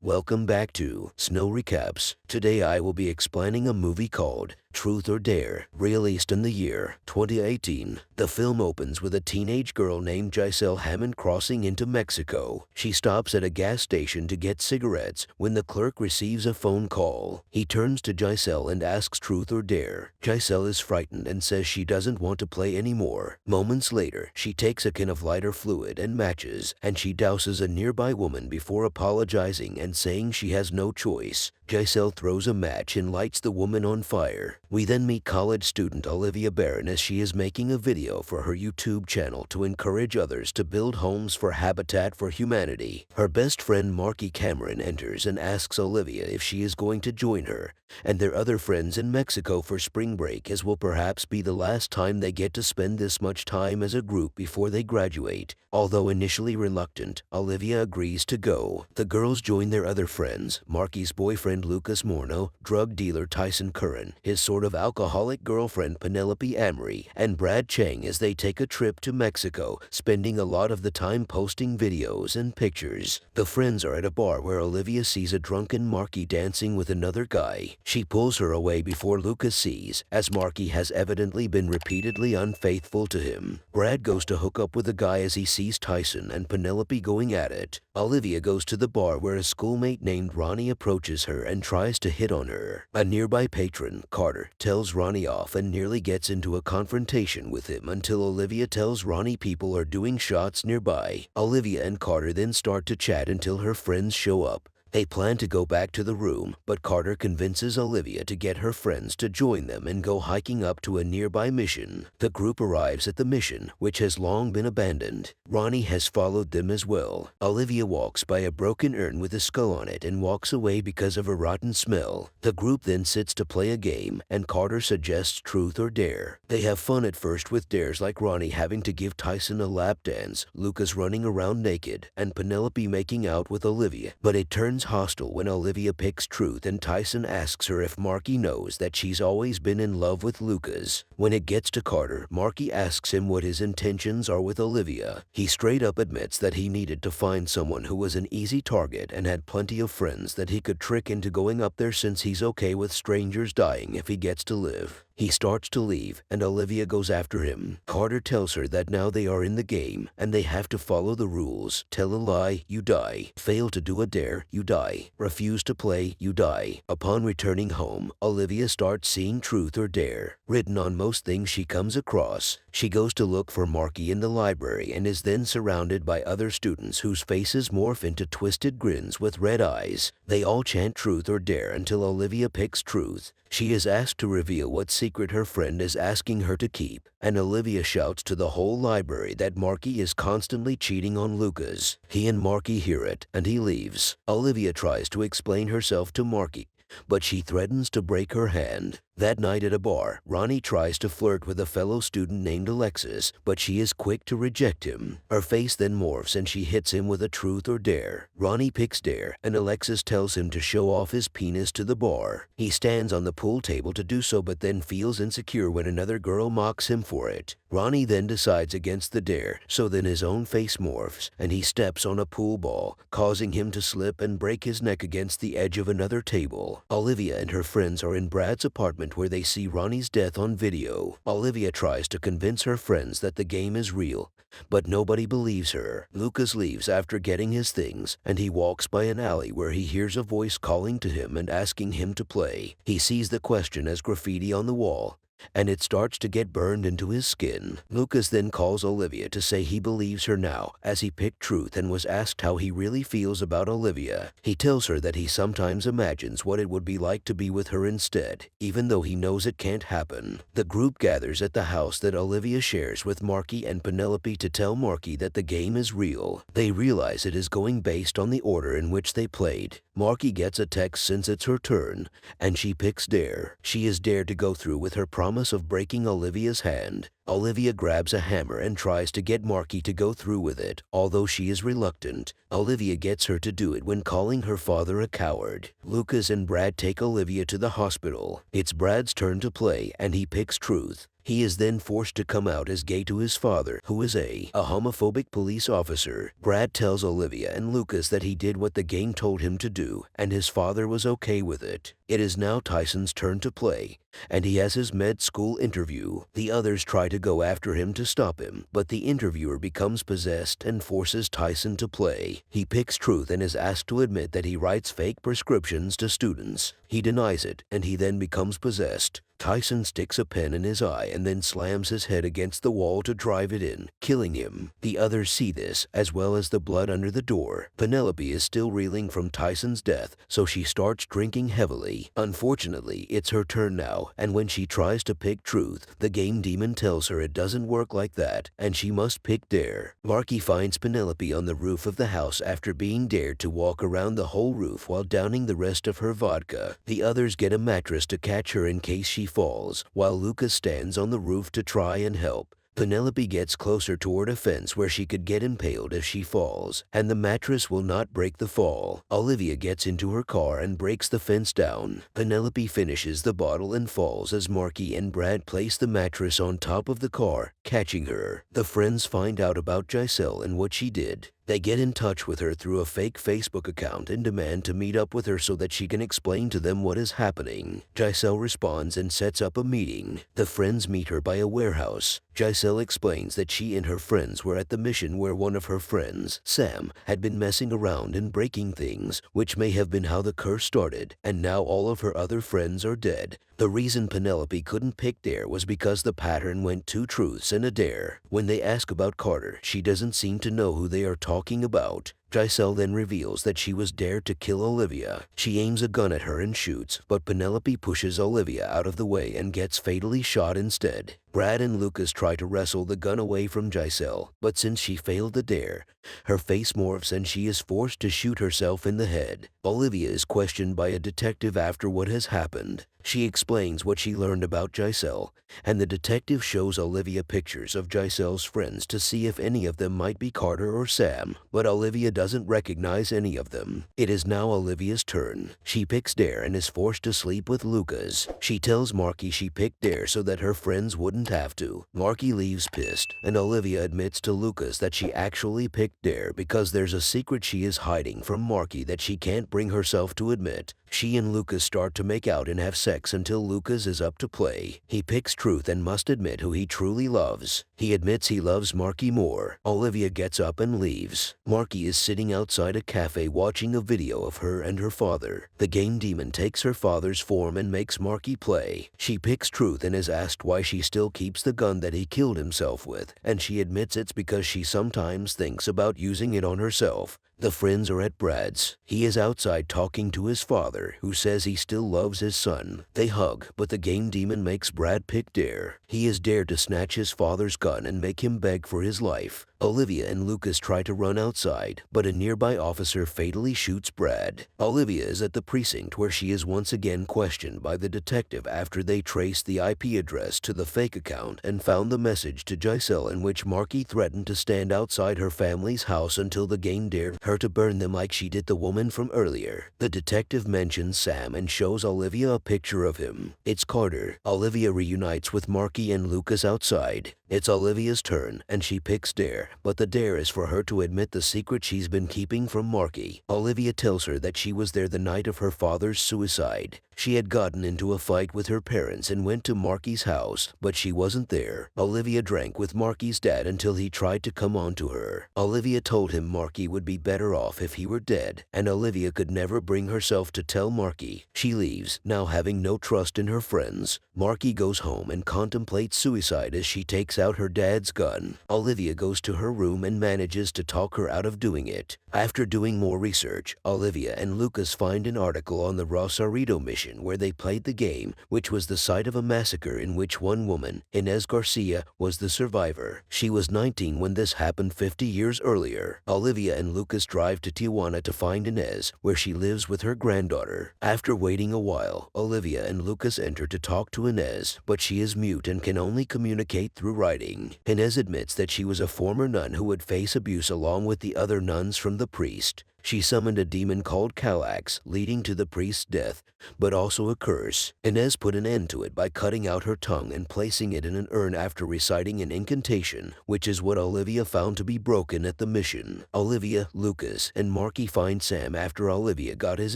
Welcome back to Snow Recaps. Today I will be explaining a movie called Truth or Dare, released in the year 2018. The film opens with a teenage girl named Giselle Hammond crossing into Mexico. She stops at a gas station to get cigarettes when the clerk receives a phone call. He turns to Giselle and asks truth or dare. Giselle is frightened and says she doesn't want to play anymore. Moments later, she takes a can of lighter fluid and matches, and she douses a nearby woman before apologizing and saying she has no choice. Giselle throws a match and lights the woman on fire. We then meet college student Olivia Barron as she is making a video for her YouTube channel to encourage others to build homes for Habitat for Humanity. Her best friend Marky Cameron enters and asks Olivia if she is going to join her and their other friends in Mexico for spring break, as will perhaps be the last time they get to spend this much time as a group before they graduate. Although initially reluctant, Olivia agrees to go. The girls join their other friends, Marky's boyfriend Lucas Morno, drug dealer Tyson Curran, his sort of alcoholic girlfriend Penelope Amory, and Brad Chang as they take a trip to Mexico, spending a lot of the time posting videos and pictures. The friends are at a bar where Olivia sees a drunken Marky dancing with another guy. She pulls her away before Lucas sees, as Marky has evidently been repeatedly unfaithful to him. Brad goes to hook up with the guy as he sees Tyson and Penelope going at it. Olivia goes to the bar where a schoolmate named Ronnie approaches her and tries to hit on her. A nearby patron, Carter, tells Ronnie off and nearly gets into a confrontation with him until Olivia tells Ronnie people are doing shots nearby. Olivia and Carter then start to chat until her friends show up. They plan to go back to the room, but Carter convinces Olivia to get her friends to join them and go hiking up to a nearby mission. The group arrives at the mission, which has long been abandoned. Ronnie has followed them as well. Olivia walks by a broken urn with a skull on it and walks away because of a rotten smell. The group then sits to play a game, and Carter suggests truth or dare. They have fun at first with dares like Ronnie having to give Tyson a lap dance, Lucas running around naked, and Penelope making out with Olivia, but it turns hostile when Olivia picks truth and Tyson asks her if Marky knows that she's always been in love with Lucas. When it gets to Carter, Marky asks him what his intentions are with Olivia. He straight up admits that he needed to find someone who was an easy target and had plenty of friends that he could trick into going up there, since he's okay with strangers dying if he gets to live. He starts to leave, and Olivia goes after him. Carter tells her that now they are in the game, and they have to follow the rules. Tell a lie, you die. Fail to do a dare, you die. Refuse to play, you die. Upon returning home, Olivia starts seeing truth or dare written on most things she comes across. She goes to look for Marky in the library and is then surrounded by other students whose faces morph into twisted grins with red eyes. They all chant truth or dare until Olivia picks truth. She is asked to reveal what secret her friend is asking her to keep, and Olivia shouts to the whole library that Marky is constantly cheating on Lucas. He and Marky hear it, and he leaves. Olivia tries to explain herself to Marky, but she threatens to break her hand. That night at a bar, Ronnie tries to flirt with a fellow student named Alexis, but she is quick to reject him. Her face then morphs and she hits him with a truth or dare. Ronnie picks dare, and Alexis tells him to show off his penis to the bar. He stands on the pool table to do so, but then feels insecure when another girl mocks him for it. Ronnie then decides against the dare, so then his own face morphs, and he steps on a pool ball, causing him to slip and break his neck against the edge of another table. Olivia and her friends are in Brad's apartment where they see Ronnie's death on video. Olivia tries to convince her friends that the game is real, but nobody believes her. Lucas leaves after getting his things, and he walks by an alley where he hears a voice calling to him and asking him to play. He sees the question as graffiti on the wall, and it starts to get burned into his skin. Lucas then calls Olivia to say he believes her now, as he picked truth and was asked how he really feels about Olivia. He tells her that he sometimes imagines what it would be like to be with her instead, even though he knows it can't happen. The group gathers at the house that Olivia shares with Marky and Penelope to tell Marky that the game is real. They realize it is going based on the order in which they played. Marky gets a text since it's her turn, and she picks dare. She is dared to go through with her promise of breaking Olivia's hand. Olivia grabs a hammer and tries to get Marky to go through with it, although she is reluctant. Olivia gets her to do it when calling her father a coward. Lucas and Brad take Olivia to the hospital. It's Brad's turn to play, and he picks truth. He is then forced to come out as gay to his father, who is a homophobic police officer. Brad tells Olivia and Lucas that he did what the game told him to do, and his father was okay with it. It is now Tyson's turn to play, and he has his med school interview. The others try to go after him to stop him, but the interviewer becomes possessed and forces Tyson to play. He picks truth and is asked to admit that he writes fake prescriptions to students. He denies it, and he then becomes possessed. Tyson sticks a pen in his eye and then slams his head against the wall to drive it in, killing him. The others see this, as well as the blood under the door. Penelope is still reeling from Tyson's death, so she starts drinking heavily. Unfortunately, it's her turn now, and when she tries to pick truth, the game demon tells her it doesn't work like that, and she must pick dare. Marky finds Penelope on the roof of the house after being dared to walk around the whole roof while downing the rest of her vodka. The others get a mattress to catch her in case she falls, while Lucas stands on the roof to try and help. Penelope gets closer toward a fence where she could get impaled if she falls, and the mattress will not break the fall. Olivia gets into her car and breaks the fence down. Penelope finishes the bottle and falls as Marky and Brad place the mattress on top of the car, catching her. The friends find out about Giselle and what she did. They get in touch with her through a fake Facebook account and demand to meet up with her so that she can explain to them what is happening. Giselle responds and sets up a meeting. The friends meet her by a warehouse. Giselle explains that she and her friends were at the mission where one of her friends, Sam, had been messing around and breaking things, which may have been how the curse started, and now all of her other friends are dead. The reason Penelope couldn't pick dare was because the pattern went 2 truths and a dare. When they ask about Carter, she doesn't seem to know who they are talking about. Giselle then reveals that she was dared to kill Olivia. She aims a gun at her and shoots, but Penelope pushes Olivia out of the way and gets fatally shot instead. Brad and Lucas try to wrestle the gun away from Giselle, but since she failed the dare, her face morphs and she is forced to shoot herself in the head. Olivia is questioned by a detective after what has happened. She explains what she learned about Giselle, and the detective shows Olivia pictures of Giselle's friends to see if any of them might be Carter or Sam, but Olivia doesn't recognize any of them. It is now Olivia's turn. She picks dare and is forced to sleep with Lucas. She tells Marky she picked dare so that her friends wouldn't have to. Marky leaves pissed, and Olivia admits to Lucas that she actually picked dare because there's a secret she is hiding from Marky that she can't bring herself to admit. She and Lucas start to make out and have sex until Lucas is up to play. He picks truth and must admit who he truly loves. He admits he loves Marky more. Olivia gets up and leaves. Marky is sitting outside a cafe watching a video of her and her father. The game demon takes her father's form and makes Marky play. She picks truth and is asked why she still keeps the gun that he killed himself with, and she admits it's because she sometimes thinks about using it on herself. The friends are at Brad's. He is outside talking to his father, who says he still loves his son. They hug, but the game demon makes Brad pick dare. He is dared to snatch his father's gun and make him beg for his life. Olivia and Lucas try to run outside, but a nearby officer fatally shoots Brad. Olivia is at the precinct where she is once again questioned by the detective after they traced the IP address to the fake account and found the message to Giselle in which Marky threatened to stand outside her family's house until the game dared her to burn them like she did the woman from earlier. The detective mentions Sam and shows Olivia a picture of him. It's Carter. Olivia reunites with Marky and Lucas outside. It's Olivia's turn, and she picks dare, but the dare is for her to admit the secret she's been keeping from Marky. Olivia tells her that she was there the night of her father's suicide. She had gotten into a fight with her parents and went to Marky's house, but she wasn't there. Olivia drank with Marky's dad until he tried to come on to her. Olivia told him Marky would be better off if he were dead, and Olivia could never bring herself to tell Marky. She leaves, now having no trust in her friends. Marky goes home and contemplates suicide as she takes out her dad's gun. Olivia goes to her room and manages to talk her out of doing it. After doing more research, Olivia and Lucas find an article on the Rosarito mission where they played the game, which was the site of a massacre in which one woman, Inez Garcia, was the survivor. She was 19 when this happened 50 years earlier. Olivia and Lucas drive to Tijuana to find Inez, where she lives with her granddaughter. After waiting a while, Olivia and Lucas enter to talk to Inez, but she is mute and can only communicate through writing. Inez admits that she was a former nun who would face abuse along with the other nuns from the priest. She summoned a demon called Calax, leading to the priest's death, but also a curse. Inez put an end to it by cutting out her tongue and placing it in an urn after reciting an incantation, which is what Olivia found to be broken at the mission. Olivia, Lucas, and Marky find Sam after Olivia got his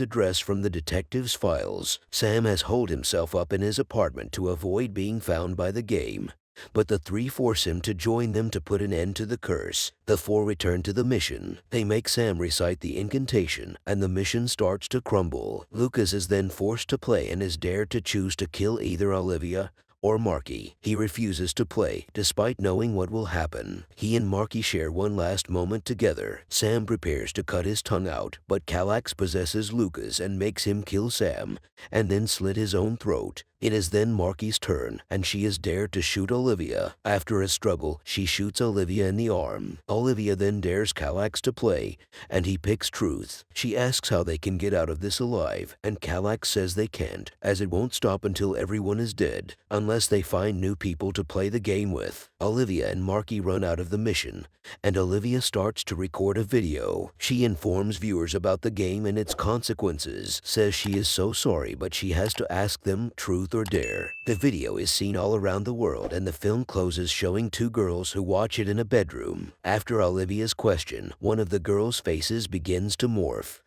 address from the detective's files. Sam has holed himself up in his apartment to avoid being found by the game, but the three force him to join them to put an end to the curse. The four return to the mission. They make Sam recite the incantation, and the mission starts to crumble. Lucas is then forced to play and is dared to choose to kill either Olivia or Marky. He refuses to play, despite knowing what will happen. He and Marky share one last moment together. Sam prepares to cut his tongue out, but Calax possesses Lucas and makes him kill Sam, and then slit his own throat. It is then Marky's turn, and she is dared to shoot Olivia. After a struggle, she shoots Olivia in the arm. Olivia then dares Calax to play, and he picks Truth. She asks how they can get out of this alive, and Calax says they can't, as it won't stop until everyone is dead, unless they find new people to play the game with. Olivia and Marky run out of the mission, and Olivia starts to record a video. She informs viewers about the game and its consequences, says she is so sorry but she has to ask them truth or dare. The video is seen all around the world, and the film closes showing two girls who watch it in a bedroom. After Olivia's question, one of the girls' faces begins to morph.